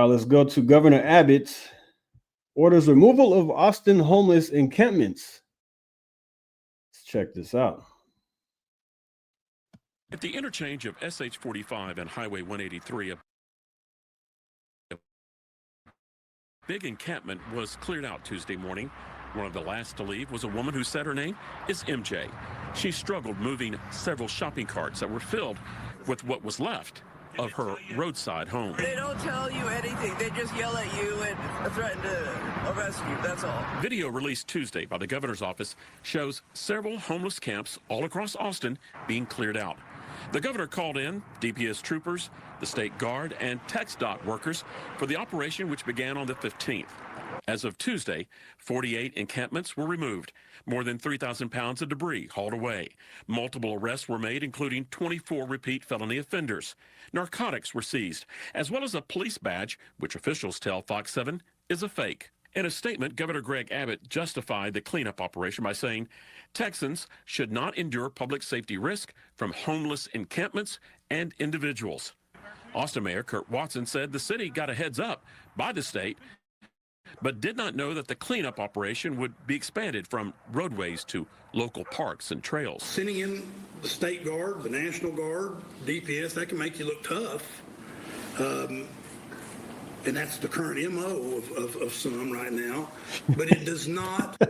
Let's go to Governor Abbott. Orders removal of Austin homeless encampments. Let's check this out. At the interchange of SH 45 and Highway 183, a big encampment was cleared out Tuesday morning. One of the last to leave was a woman who said her name is MJ. She struggled moving several shopping carts that were filled with what was left of her roadside home. They don't tell you anything. They just yell at you and threaten to arrest you. That's all. Video released Tuesday by the governor's office shows several homeless camps all across Austin being cleared out. The governor called in DPS troopers, the state guard, and TxDOT workers for the operation, which began on the 15th. As of Tuesday, 48 encampments were removed, more than 3,000 pounds of debris hauled away. Multiple arrests were made, including 24 repeat felony offenders. Narcotics were seized, as well as a police badge, which officials tell Fox 7 is a fake. In a statement, Governor Greg Abbott justified the cleanup operation by saying Texans should not endure public safety risk from homeless encampments and individuals. Austin Mayor Kurt Watson said the city got a heads up by the state, but did not know that the cleanup operation would be expanded from roadways to local parks and trails. Sending in the state guard, the National Guard, DPS, that can make you look tough. And that's the current MO of some right now. But it does not.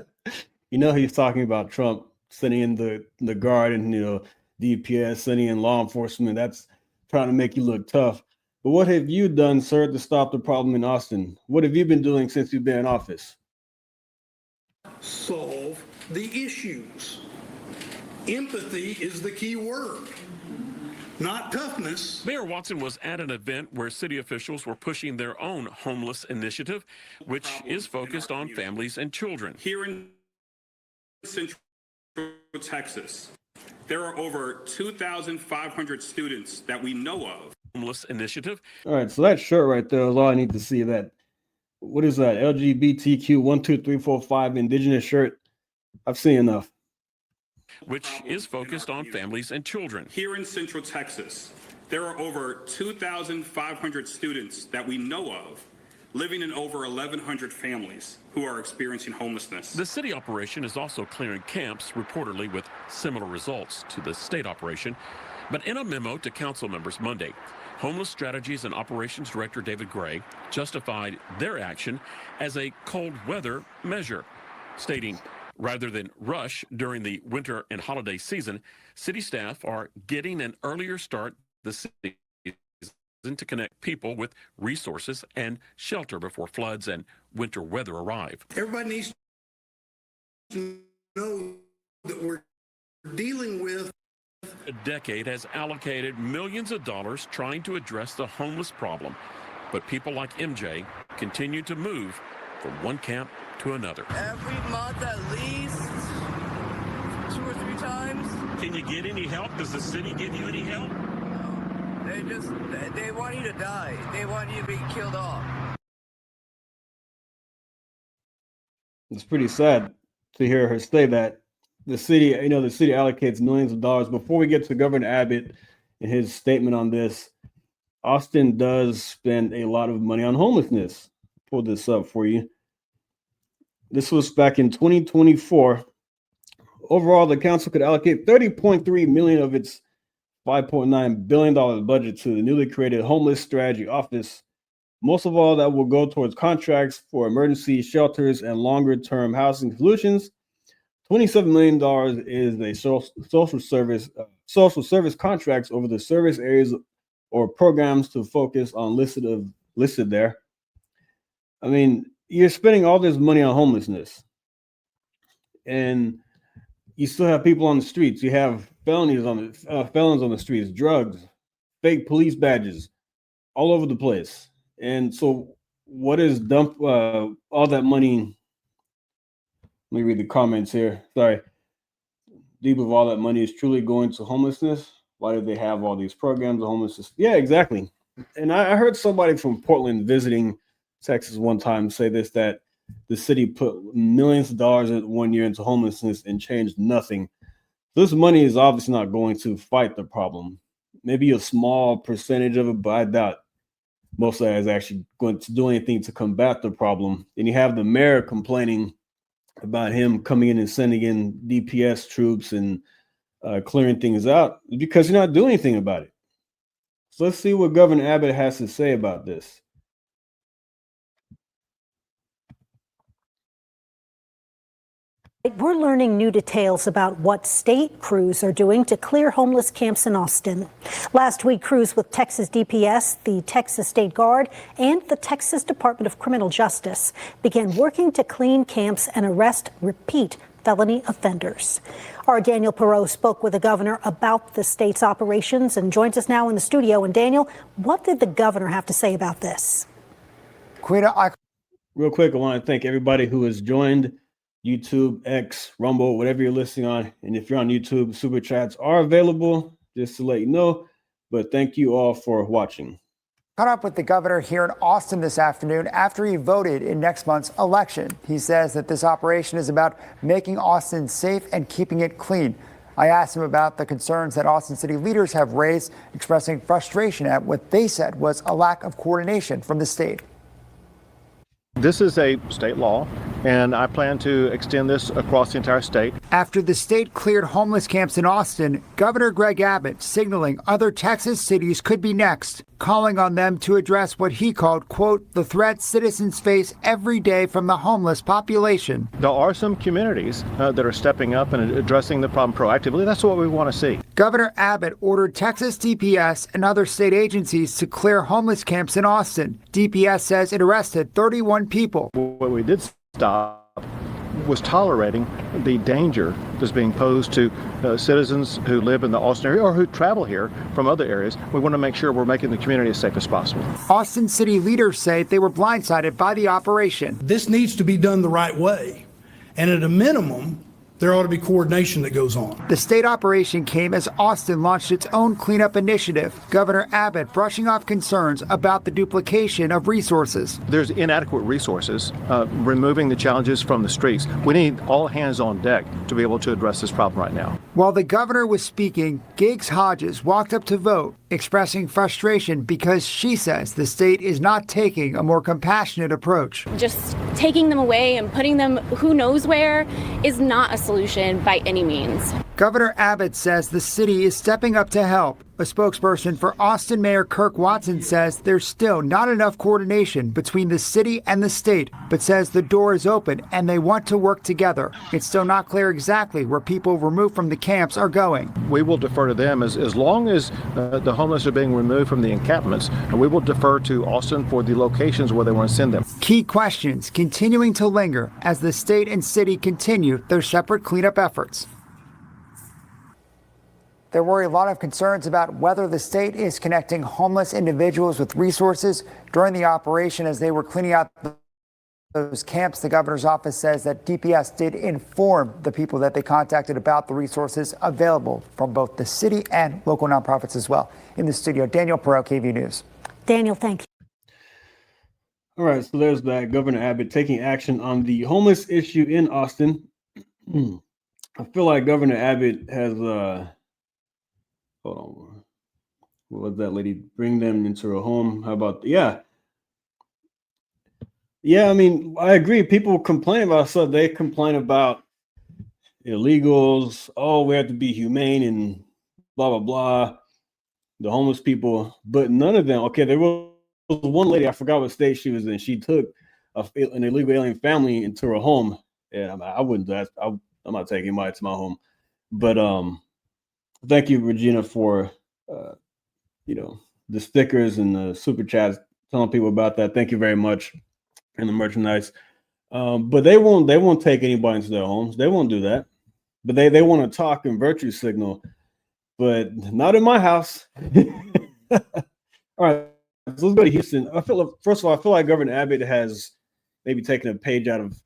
You know, he's talking about Trump sending in the guard and, DPS, sending in law enforcement. That's trying to make you look tough. But what have you done, sir, to stop the problem in Austin? What have you been doing since you've been in office? Solve the issues. Empathy is the key word, not toughness. Mayor Watson was at an event where city officials were pushing their own homeless initiative, which is focused on families and children. Here in Central Texas, there are over 2,500 students that we know of. Homeless initiative. All right, so that shirt right there is all I need to see. That, what is that? LGBTQ 12345 Indigenous shirt. I've seen enough. Which is focused on families and children. Here in Central Texas, there are over 2,500 students that we know of living in over 1,100 families who are experiencing homelessness. The city operation is also clearing camps, reportedly with similar results to the state operation. But in a memo to council members Monday, Homeless Strategies and Operations Director David Gray justified their action as a cold weather measure, stating, rather than rush during the winter and holiday season, city staff are getting an earlier start this season to connect people with resources and shelter before floods and winter weather arrive. Everybody needs to know that we're dealing with. A decade has allocated millions of dollars trying to address the homeless problem, but people like MJ continue to move from one camp to another. Every month at least 2 or 3 times. Can you get any help? Does the city give you any help? No. They want you to die. They want you to be killed off. It's pretty sad to hear her say that. The city allocates millions of dollars. Before we get to Governor Abbott and his statement on this, Austin does spend a lot of money on homelessness. Pull this up for you. This was back in 2024. Overall, the council could allocate $30.3 million of its $5.9 billion budget to the newly created Homeless Strategy Office. Most of all, that will go towards contracts for emergency shelters and longer-term housing solutions. $27 million is a social service contracts over the service areas or programs to focus on listed there. I mean, you're spending all this money on homelessness, and you still have people on the streets. You have felons on the streets, drugs, fake police badges, all over the place. And so, what is all that money? Let me read the comments here. Sorry. Deep of all that money is truly going to homelessness. Why do they have all these programs of homelessness? Yeah, exactly. And I heard somebody from Portland visiting Texas one time say this, that the city put millions of dollars in 1 year into homelessness and changed nothing. This money is obviously not going to fight the problem. Maybe a small percentage of it, but I doubt most of that is actually going to do anything to combat the problem. And you have the mayor complaining about him coming in and sending in DPS troops and clearing things out because you're not doing anything about it. So let's see what Governor Abbott has to say about this. We're learning new details about what state crews are doing to clear homeless camps in Austin. Last week, crews with Texas DPS, the Texas State Guard, and the Texas Department of Criminal Justice began working to clean camps and arrest repeat felony offenders. Our Daniel Perot spoke with the governor about the state's operations and joins us now in the studio. And Daniel, what did the governor have to say about this? Real quick, I want to thank everybody who has joined YouTube, X, Rumble, whatever you're listening on. And if you're on YouTube, super chats are available, just to let you know. But thank you all for watching. Caught up with the governor here in Austin this afternoon after he voted in next month's election. He says that this operation is about making Austin safe and keeping it clean. I asked him about the concerns that Austin city leaders have raised, expressing frustration at what they said was a lack of coordination from the state. This is a state law, and I plan to extend this across the entire state. After the state cleared homeless camps in Austin, Governor Greg Abbott signaling other Texas cities could be next, calling on them to address what he called, quote, the threat citizens face every day from the homeless population. There are some communities that are stepping up and addressing the problem proactively. That's what we want to see. Governor Abbott ordered Texas DPS and other state agencies to clear homeless camps in Austin. DPS says it arrested 31 people. What we did stop was tolerating the danger that's being posed to citizens who live in the Austin area or who travel here from other areas. We want to make sure we're making the community as safe as possible. Austin city leaders say they were blindsided by the operation. This needs to be done the right way. And at a minimum, there ought to be coordination that goes on. The state operation came as Austin launched its own cleanup initiative. Governor Abbott brushing off concerns about the duplication of resources. There's inadequate resources, removing the challenges from the streets. We need all hands on deck to be able to address this problem right now. While the governor was speaking, Giggs Hodges walked up to vote, expressing frustration because she says the state is not taking a more compassionate approach. Just taking them away and putting them who knows where is not a solution by any means. Governor Abbott says the city is stepping up to help. A spokesperson for Austin Mayor Kirk Watson says there's still not enough coordination between the city and the state, but says the door is open and they want to work together. It's still not clear exactly where people removed from the camps are going. We will defer to them as long as the homeless are being removed from the encampments, and we will defer to Austin for the locations where they want to send them. Key questions continuing to linger as the state and city continue their separate cleanup efforts. There were a lot of concerns about whether the state is connecting homeless individuals with resources during the operation as they were cleaning out those camps. The governor's office says that DPS did inform the people that they contacted about the resources available from both the city and local nonprofits as well. In the studio, Daniel Perot, KV News. Daniel, thank you. All right, so there's that. Governor Abbott taking action on the homeless issue in Austin. I feel like Governor Abbott has hold on. What was that lady? Bring them into her home. How about yeah. I mean, I agree. People complain about stuff. They complain about illegals. Oh, we have to be humane and blah blah blah. The homeless people, but none of them. Okay, there was one lady. I forgot what state she was in. She took an illegal alien family into her home. And I wouldn't do that. I'm not taking anybody to my home. But thank you, Regina, for the stickers and the super chats, telling people about that. Thank you very much, and the merchandise. But they won't take anybody into their homes. They won't do that. But they want to talk and virtue signal, but not in my house. All right, so let's go to Houston. First of all, I feel like Governor Abbott has maybe taken a page out of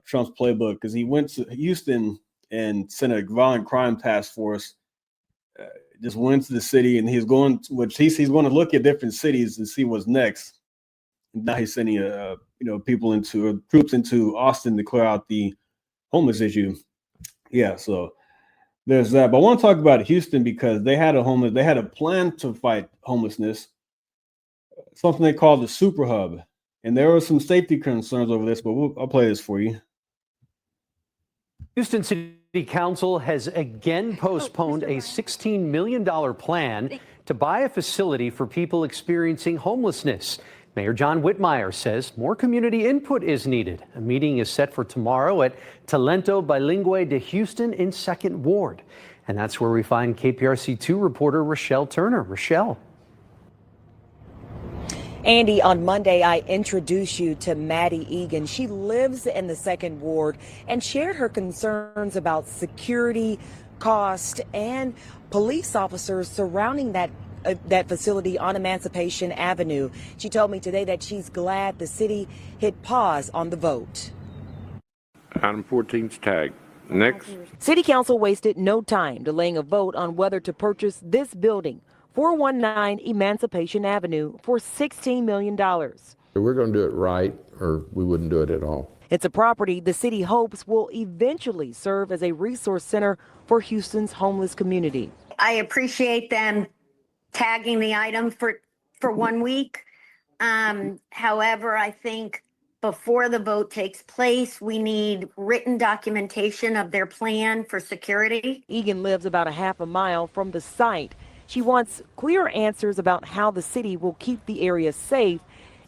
Trump's playbook, because he went to Houston and sent a violent crime task force. Just went to the city, and he's going to look at different cities and see what's next. Now he's sending troops into Austin to clear out the homeless issue. Yeah, so there's that. But I want to talk about Houston because they had a plan to fight homelessness. something they call the Super Hub. And there were some safety concerns over this, but I'll play this for you. Houston City Council has again postponed a $16 million plan to buy a facility for people experiencing homelessness. Mayor John Whitmire says more community input is needed. A meeting is set for tomorrow at Talento Bilingüe de Houston in 2nd Ward. And that's where we find KPRC2 reporter Rochelle Turner. Rochelle. Andy, on Monday, I introduced you to Maddie Egan. She lives in the 2nd Ward and shared her concerns about security, cost, and police officers surrounding that facility on Emancipation Avenue. She told me today that she's glad the city hit pause on the vote. Item 14's tagged. Next. City Council wasted no time delaying a vote on whether to purchase this building, 419 Emancipation Avenue, for $16 million. We're going to do it right, or we wouldn't do it at all. It's a property the city hopes will eventually serve as a resource center for Houston's homeless community. I appreciate them tagging the item for 1 week. However, I think before the vote takes place, we need written documentation of their plan for security. Egan lives about a half a mile from the site. She wants clear answers about how the city will keep the area safe,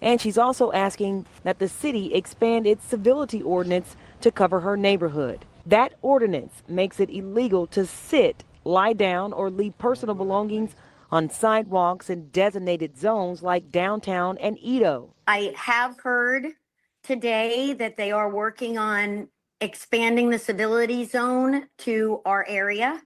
and she's also asking that the city expand its civility ordinance to cover her neighborhood. That ordinance makes it illegal to sit, lie down, or leave personal belongings on sidewalks in designated zones like downtown and Edo. I have heard today that they are working on expanding the civility zone to our area,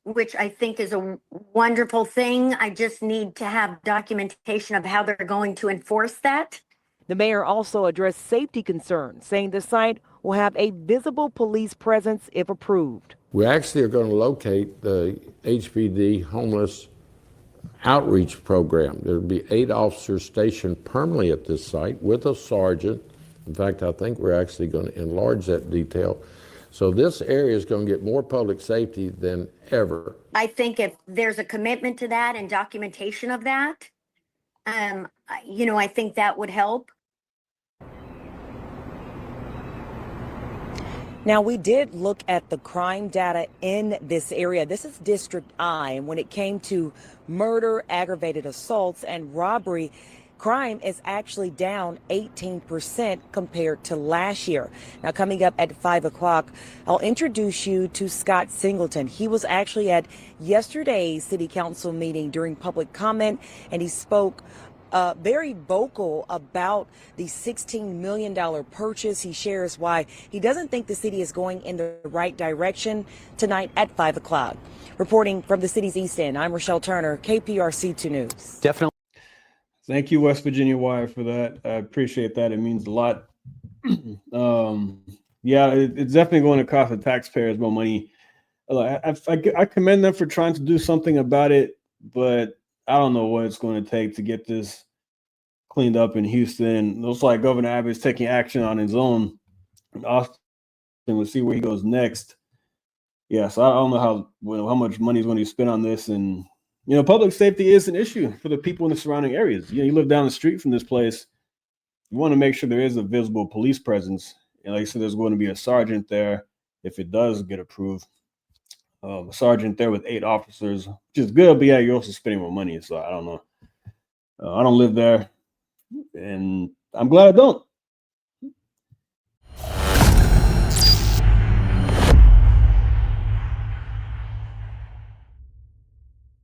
which I think is a wonderful thing. I just need to have documentation of how they're going to enforce that. The mayor also addressed safety concerns, saying the site will have a visible police presence if approved. We actually are going to locate the HPD homeless outreach program. There'll be 8 officers stationed permanently at this site with a sergeant. In fact, I think we're actually going to enlarge that detail. So this area is going to get more public safety than ever. I think if there's a commitment to that and documentation of that, I think that would help. Now, we did look at the crime data in this area. This is District I, and when it came to murder, aggravated assaults, and robbery, crime is actually down 18% compared to last year. Now, coming up at 5 o'clock, I'll introduce you to Scott Singleton. He was actually at yesterday's City Council meeting during public comment, and he spoke very vocal about the $16 million purchase. He shares why he doesn't think the city is going in the right direction tonight at 5 o'clock. Reporting from the city's East End, I'm Rochelle Turner, KPRC2 News. Definitely. Thank you, West Virginia Wire, for that. I appreciate that. It means a lot. Yeah, it's definitely going to cost the taxpayers more money. I commend them for trying to do something about it, but I don't know what it's going to take to get this cleaned up in Houston. Looks like Governor Abbott is taking action on his own in Austin. We'll see where he goes next. Yeah, so I don't know how much money is going to be spent on this. And, public safety is an issue for the people in the surrounding areas. You live down the street from this place. You want to make sure there is a visible police presence. And like I said, there's going to be a sergeant there if it does get approved. A sergeant there with 8 officers, which is good, but yeah, you're also spending more money. So I don't know. I don't live there, and I'm glad I don't.